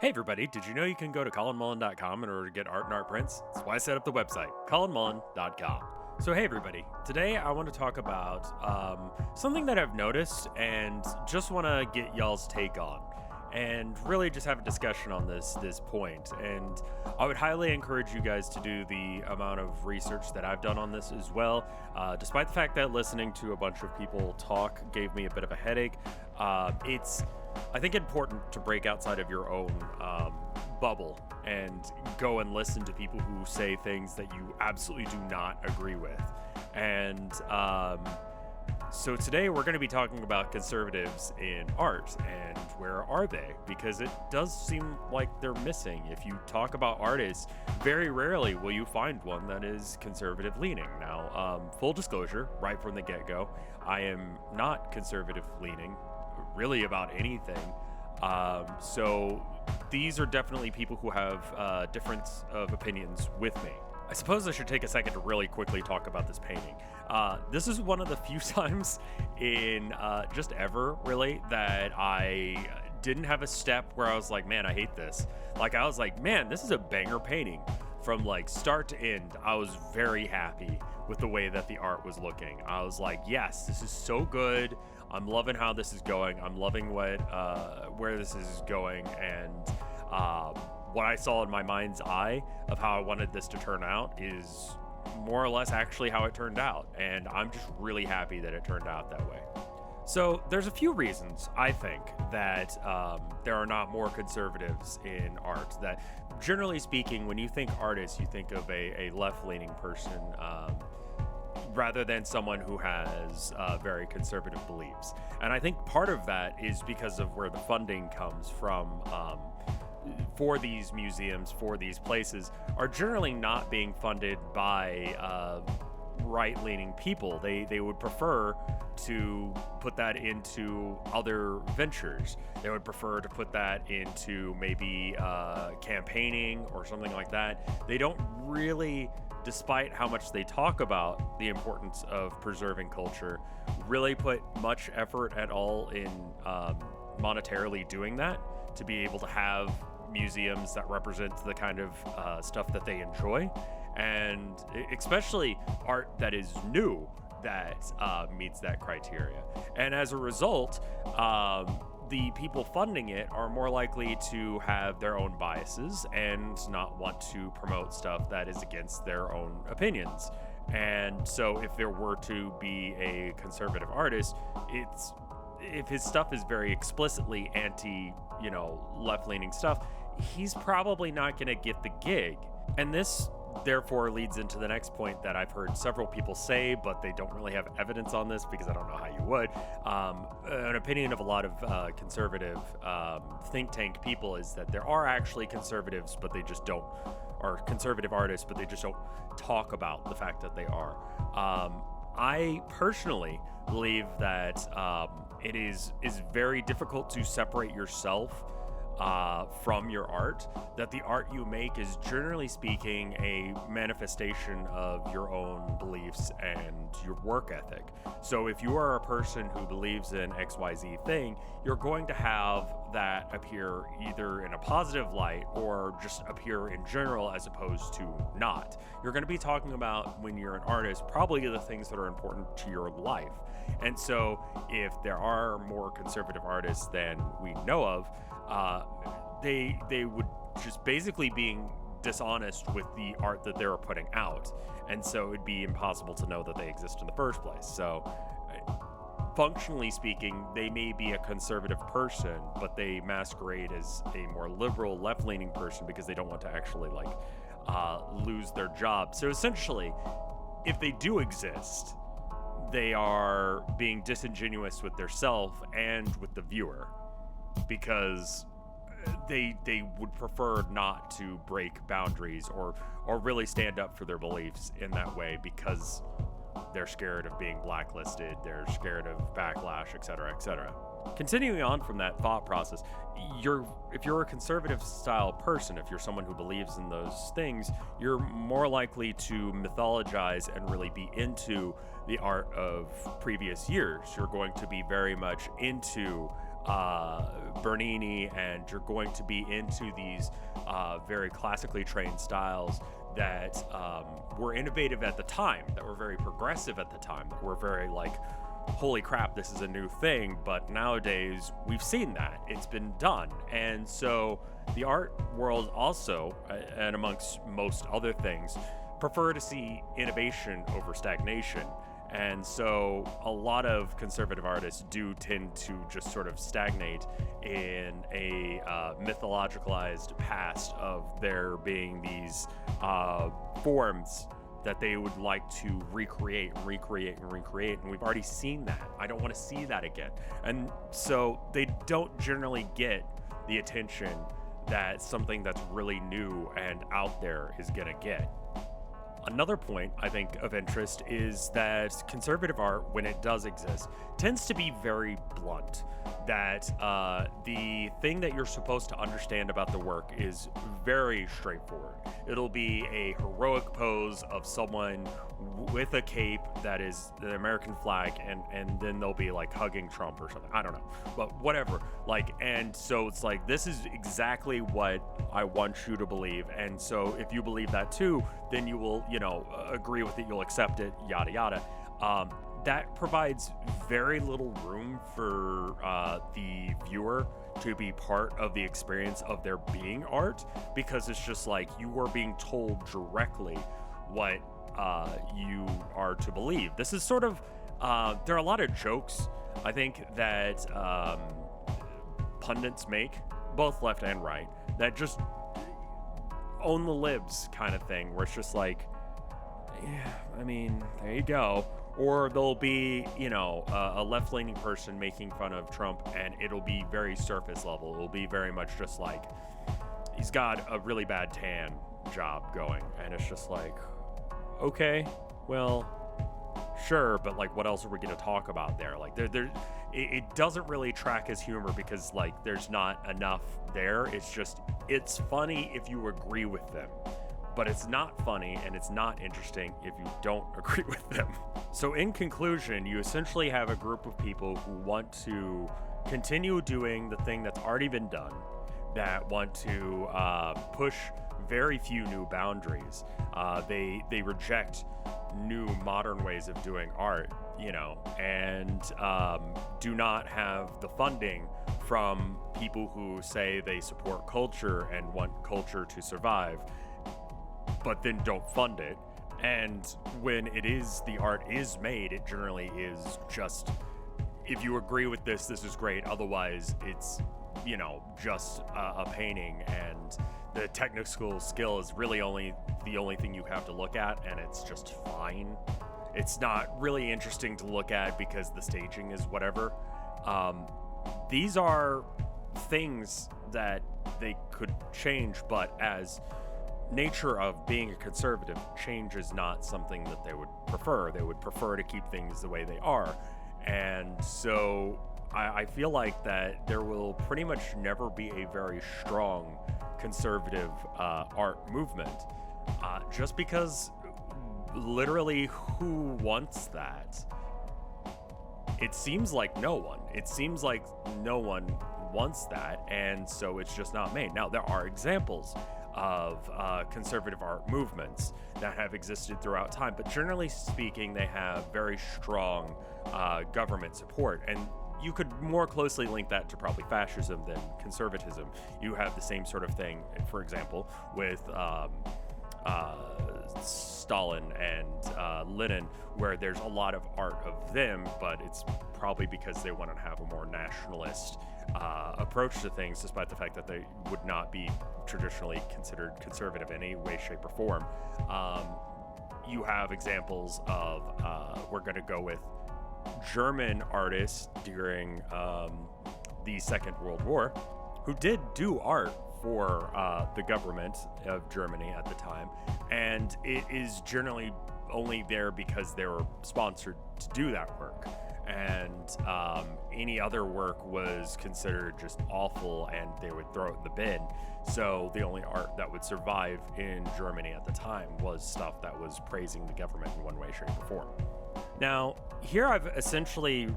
Hey everybody, did you know you can go to colinmullen.com in order to get art and art prints? That's why I set up the website, colinmullen.com. So hey everybody, today I want to talk about something that I've noticed and just want to get y'all's take on. And really just have a discussion on this point. And I would highly encourage you guys to do the amount of research that I've done on this as well. Despite the fact that listening to a bunch of people talk gave me a bit of a headache, it's, I think, important to break outside of your own bubble and go and listen to people who say things that you absolutely do not agree with. And so today we're going to be talking about conservatives in art and where are they? Because it does seem like they're missing. If you talk about artists, very rarely will you find one that is conservative leaning. Now, full disclosure, right from the get-go, I am not conservative leaning really about anything. So these are definitely people who have difference of opinions with me. I suppose I should take a second to really quickly talk about this painting. This is one of the few times in just ever, really, that I didn't have a step where I was like, man, I hate this. Like, I was like, man, this is a banger painting. From like start to end, I was very happy with the way that the art was looking. I was like, yes, this is so good. I'm loving how this is going. I'm loving where this is going. And what I saw in my mind's eye of how I wanted this to turn out is more or less actually how it turned out. And I'm just really happy that it turned out that way. So there's a few reasons, I think, that there are not more conservatives in art. That generally speaking, when you think artist, you think of a left-leaning person rather than someone who has very conservative beliefs. And I think part of that is because of where the funding comes from for these museums, for these places, are generally not being funded by right-leaning people. They would prefer to put that into other ventures. They would prefer to put that into maybe campaigning or something like that. They don't really, despite how much they talk about the importance of preserving culture, really put much effort at all in monetarily doing that, to be able to have museums that represent the kind of stuff that they enjoy, and especially art that is new that meets that criteria. And as a result, the people funding it are more likely to have their own biases and not want to promote stuff that is against their own opinions. And so if there were to be a conservative artist, if his stuff is very explicitly anti, left-leaning stuff, he's probably not going to get the gig. And this therefore leads into the next point that I've heard several people say, but they don't really have evidence on this because I don't know how you would. An opinion of a lot of conservative think tank people is that there are actually conservatives, but they just don't, or conservative artists, but they just don't talk about the fact that they are. I personally believe that it is very difficult to separate yourself from your art, that the art you make is generally speaking a manifestation of your own beliefs and your work ethic. So if you are a person who believes in XYZ thing, you're going to have that appear either in a positive light or just appear in general as opposed to not. You're going to be talking about, when you're an artist, probably the things that are important to your life. And so if there are more conservative artists than we know of, they would just basically being dishonest with the art that they're putting out. And so it'd be impossible to know that they exist in the first place. So functionally speaking, they may be a conservative person, but they masquerade as a more liberal, left-leaning person because they don't want to actually lose their job. So essentially, if they do exist, they are being disingenuous with their self and with the viewer, because they would prefer not to break boundaries or really stand up for their beliefs in that way because they're scared of being blacklisted, they're scared of backlash, etc., etc. Continuing on from that thought process, if you're a conservative style person, if you're someone who believes in those things, you're more likely to mythologize and really be into the art of previous years. You're going to be very much into Bernini, and you're going to be into these very classically trained styles that were innovative at the time, that were very progressive at the time, that were very like, holy crap, this is a new thing. But nowadays we've seen that it's been done. And so the art world also, and amongst most other things, prefer to see innovation over stagnation. And so a lot of conservative artists do tend to just sort of stagnate in a mythologicalized past of there being these forms that they would like to recreate. And we've already seen that. I don't want to see that again. And so they don't generally get the attention that something that's really new and out there is gonna get. Another point, I think, of interest is that conservative art, when it does exist, tends to be very blunt. That the thing that you're supposed to understand about the work is very straightforward. It'll be a heroic pose of someone with a cape that is the American flag, and then they'll be like hugging Trump or something. I don't know, but whatever. Like, and so it's like, this is exactly what I want you to believe. And so if you believe that too, then you will, agree with it, you'll accept it, yada, yada. That provides very little room for the viewer to be part of the experience of there being art, because it's just like you are being told directly what you are to believe. This is sort of, there are a lot of jokes, I think, that pundits make, both left and right, that just own the libs kind of thing, where it's just like, yeah, I mean, there you go. Or there'll be, a left-leaning person making fun of Trump, and it'll be very surface level. It'll be very much just like, he's got a really bad tan job going, and it's just like, okay, well, sure, but like, what else are we going to talk about there? Like, it doesn't really track as humor, because like, there's not enough there. It's just, it's funny if you agree with them, but it's not funny and it's not interesting if you don't agree with them. So in conclusion, you essentially have a group of people who want to continue doing the thing that's already been done, that want to push very few new boundaries. They reject new modern ways of doing art, and do not have the funding from people who say they support culture and want culture to survive, but then don't fund it. And when the art is made, it generally is just, if you agree with this is great. Otherwise, it's, just a painting, and the technical skill is really the only thing you have to look at, and it's just fine. It's not really interesting to look at because the staging is whatever. These are things that they could change, but as nature of being a conservative, change is not something that they would prefer. They would prefer to keep things the way they are. And so I feel like that there will pretty much never be a very strong conservative art movement, just because literally who wants that? It seems like no one. It seems like no one wants that, and so it's just not made. Now, there are examples of conservative art movements that have existed throughout time, but generally speaking, they have very strong government support, and you could more closely link that to probably fascism than conservatism. You have the same sort of thing, for example, with Stalin and Lenin, where there's a lot of art of them, but it's probably because they want to have a more nationalist approach to things, despite the fact that they would not be traditionally considered conservative in any way, shape, or form. You have examples of, we're going to go with German artists during the Second World War, who did do art for the government of Germany at the time, and it is generally only there because they were sponsored to do that work. And any other work was considered just awful, and they would throw it in the bin. So the only art that would survive in Germany at the time was stuff that was praising the government in one way, shape, or form. Now, here I've essentially,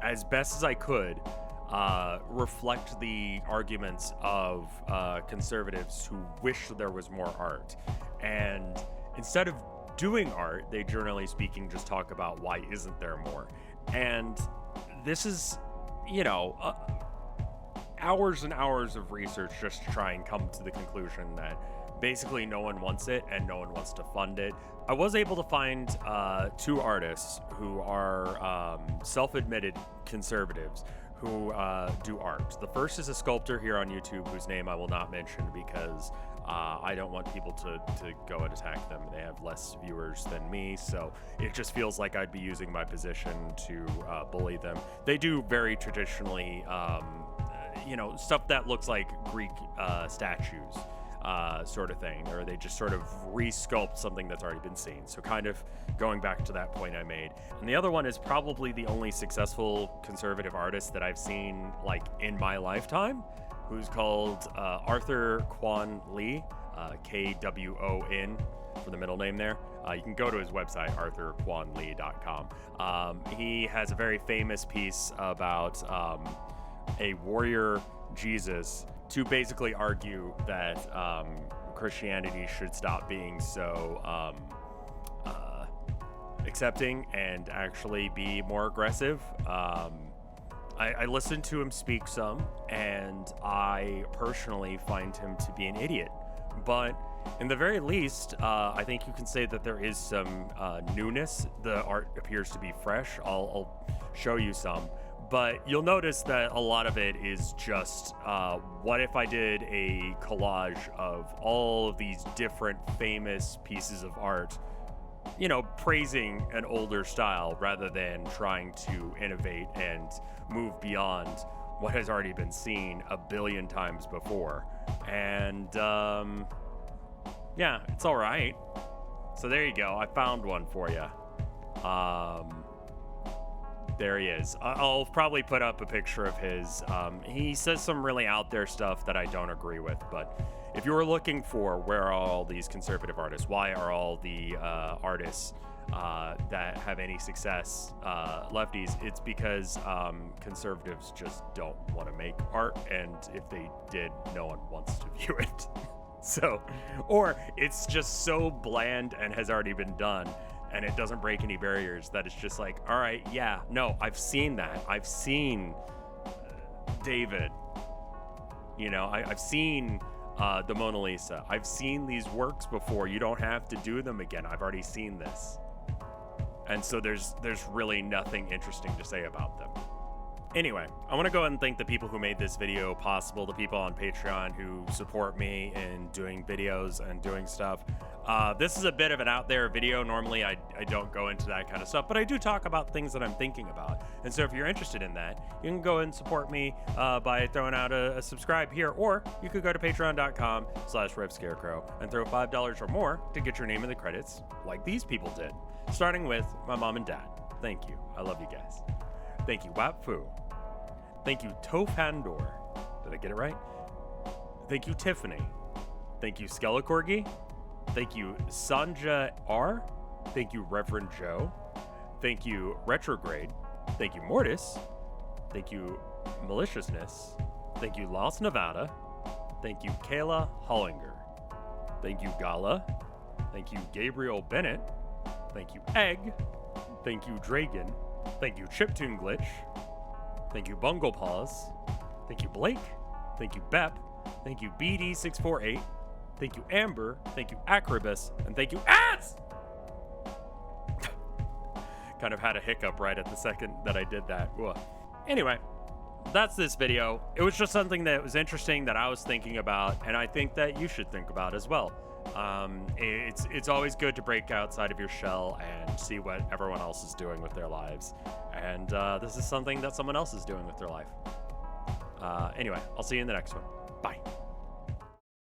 as best as I could, reflect the arguments of conservatives who wish there was more art. And instead of doing art, they, generally speaking, just talk about why isn't there more. And this is, hours and hours of research just to try and come to the conclusion that basically no one wants it and no one wants to fund it. I was able to find two artists who are self-admitted conservatives who do art. The first is a sculptor here on YouTube whose name I will not mention because I don't want people to go and attack them. They have less viewers than me, so it just feels like I'd be using my position to bully them. They do very traditionally, stuff that looks like Greek statues. Sort of thing, or they just sort of resculpt something that's already been seen. So kind of going back to that point I made. And the other one is probably the only successful conservative artist that I've seen like in my lifetime, who's called Arthur Kwon Lee, Kwon for the middle name there. You can go to his website, arthurkwonlee.com. He has a very famous piece about a warrior Jesus to basically argue that Christianity should stop being so accepting and actually be more aggressive. I listened to him speak some, and I personally find him to be an idiot. But in the very least, I think you can say that there is some newness. The art appears to be fresh. I'll show you some. But you'll notice that a lot of it is just, what if I did a collage of all of these different famous pieces of art, praising an older style rather than trying to innovate and move beyond what has already been seen a billion times before. And, yeah, it's all right. So there you go. I found one for you. There he is. I'll probably put up a picture of his. He says some really out there stuff that I don't agree with, but if you were looking for where are all these conservative artists, why are all the artists that have any success lefties, it's because conservatives just don't want to make art, and if they did, no one wants to view it. So, or it's just so bland and has already been done, and it doesn't break any barriers, that it's just like, all right, yeah, no, I've seen that. I've seen David. I've seen the Mona Lisa. I've seen these works before. You don't have to do them again. I've already seen this. And so there's really nothing interesting to say about them. Anyway, I want to go ahead and thank the people who made this video possible, the people on Patreon who support me in doing videos and doing stuff. This is a bit of an out there video. Normally I don't go into that kind of stuff, but I do talk about things that I'm thinking about. And so if you're interested in that, you can go and support me by throwing out a subscribe here, or you could go to patreon.com/RevScarecrow and throw $5 or more to get your name in the credits like these people did. Starting with my mom and dad. Thank you. I love you guys. Thank you, Wapfu. Thank you, Tofandor. Did I get it right? Thank you, Tiffany. Thank you, Skelecorgi. Thank you, Sanja R. Thank you, Reverend Joe. Thank you, Retrograde. Thank you, Mortis. Thank you, Maliciousness. Thank you, Las Nevada. Thank you, Kayla Hollinger. Thank you, Gala. Thank you, Gabriel Bennett. Thank you, Egg. Thank you, Dragon. Thank you, Chiptune Glitch. Thank you, Bungle Paws. Thank you, Blake. Thank you, Bep. Thank you, BD648. Thank you, Amber. Thank you, Acrobus. And thank you, Ads! Kind of had a hiccup right at the second that I did that. Ugh. Anyway, that's this video. It was just something that was interesting that I was thinking about, and I think that you should think about as well. It's always good to break outside of your shell and see what everyone else is doing with their lives. And this is something that someone else is doing with their life. Anyway, I'll see you in the next one. Bye.